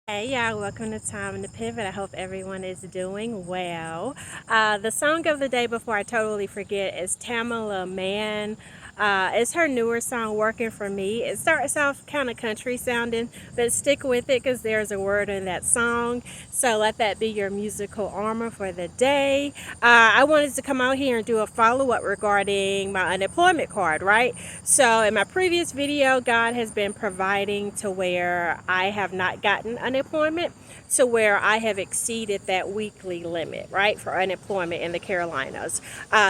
Hey y'all, welcome to Time to Pivot. I hope everyone is doing well. The song of the day, before I totally forget, is Tamela Mann. It's her newer song, Working For Me. It starts off kind of country sounding, but stick with it because there's a word in that song. So let that be your musical armor for the day. I wanted to come out here and do a follow-up regarding my unemployment card, right? So in my previous video, God has been providing to where I have not gotten unemployment, to where I have exceeded that weekly limit, right, for unemployment in the Carolinas.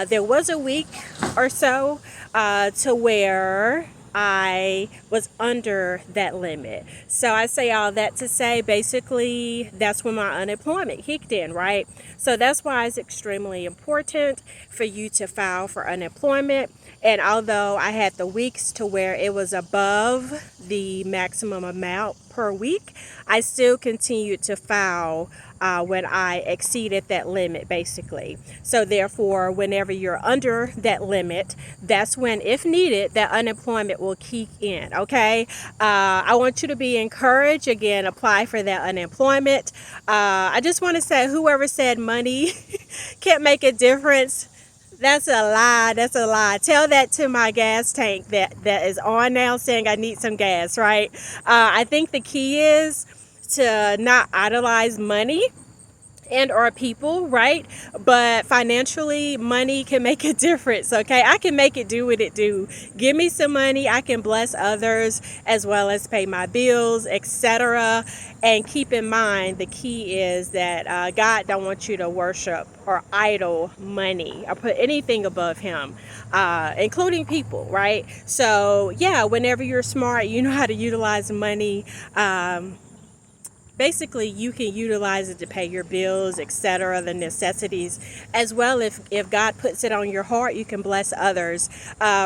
There was a week or so to where I was under that limit. So I say all that to say basically that's when my unemployment kicked in, right? So that's why it's extremely important for you to file for unemployment. And although I had the weeks to where it was above the maximum amount per week, I still continued to file when I exceeded that limit, basically. So therefore, whenever you're under that limit, that's when, if needed, that unemployment will kick in. Okay. I want you to be encouraged. Again, apply for that unemployment. I just want to say, whoever said money can't make a difference, that's a lie. That's a lie. Tell that to my gas tank that is on now, saying I need some gas, right? I think the key is to not idolize money and or people, right? But financially, money can make a difference. Okay, I can make it do what it do. Give me some money, I can bless others as well as pay my bills, etc. And keep in mind, the key is that God don't want you to worship or idol money or put anything above him, including people, right? So yeah, whenever you're smart, you know how to utilize money. Basically, you can utilize it to pay your bills, etc., the necessities, as well. If God puts it on your heart, you can bless others.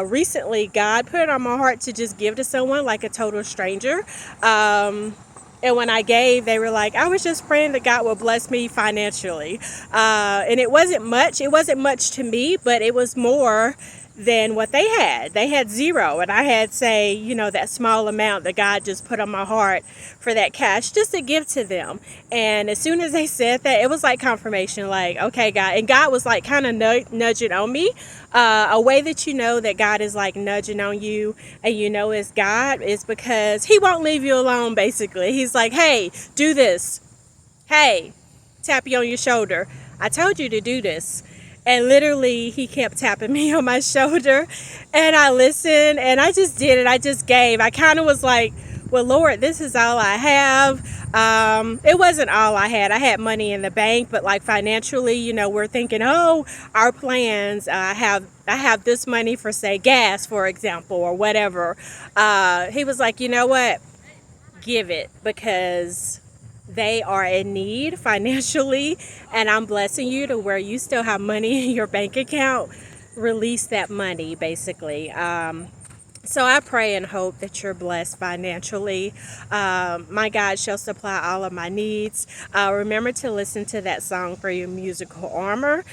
Recently, God put it on my heart to just give to someone, like a total stranger. And when I gave, they were like, I was just praying that God will bless me financially. And it wasn't much. It wasn't much to me, but it was more than what they had. They had zero. And I had, say, that small amount that God just put on my heart for that cash just to give to them. And as soon as they said that, it was like confirmation, like, okay, God. And God was like kind of nudging on me. A way that you know that God is like nudging on you and you know it's God is because he won't leave you alone, basically. He's like, hey, do this. Hey, tap you on your shoulder. I told you to do this. And literally, he kept tapping me on my shoulder. And I listened and I just did it. I just gave. I kind of was like, well, Lord, this is all I have. It wasn't all I had. I had money in the bank, but like financially, we're thinking, oh, our plans. I have this money for, say, gas, for example, or whatever. He was like, you know what? Give it, because they are in need financially, and I'm blessing you to where you still have money in your bank account. Release that money, basically. So I pray and hope that you're blessed financially. My God shall supply all of my needs. Remember to listen to that song for your musical armor.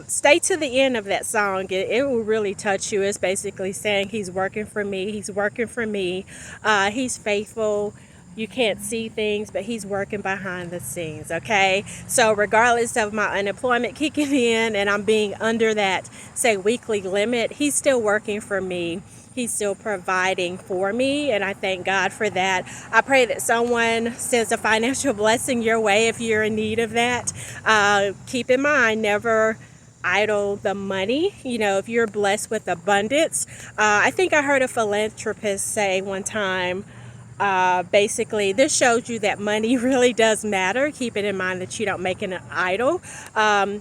Stay to the end of that song. It will really touch you. It's basically saying he's working for me. He's working for me. He's faithful. You can't see things, but he's working behind the scenes, okay? So regardless of my unemployment kicking in and I'm being under that, say, weekly limit, he's still working for me. He's still providing for me, and I thank God for that. I pray that someone sends a financial blessing your way if you're in need of that. Keep in mind, never idle the money. If you're blessed with abundance. I think I heard a philanthropist say one time, basically, this shows you that money really does matter. Keep it in mind that you don't make it an idol.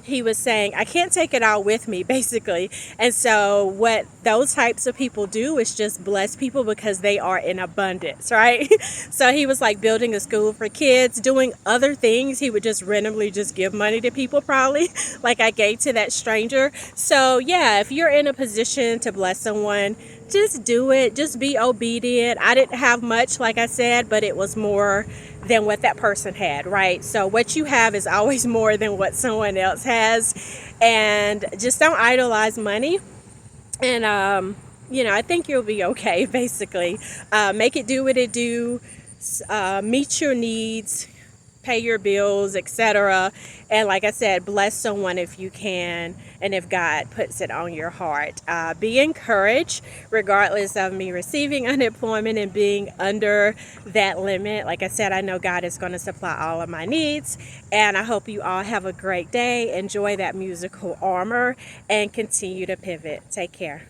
He was saying, I can't take it all with me, basically. And so what those types of people do is just bless people because they are in abundance, right? So he was like building a school for kids, doing other things. He would just randomly just give money to people, probably like I gave to that stranger. So yeah, if you're in a position to bless someone, just do it. Just be obedient. I didn't have much, like I said, but it was more than what that person had, right? So what you have is always more than what someone else has. And just don't idolize money. And I think you'll be okay, basically. Make it do what it do. meet your needs, pay your bills, etc. And like I said, bless someone if you can, and if God puts it on your heart. Be encouraged, regardless of me receiving unemployment and being under that limit. Like I said, I know God is going to supply all of my needs, and I hope you all have a great day. Enjoy that musical armor and continue to pivot. Take care.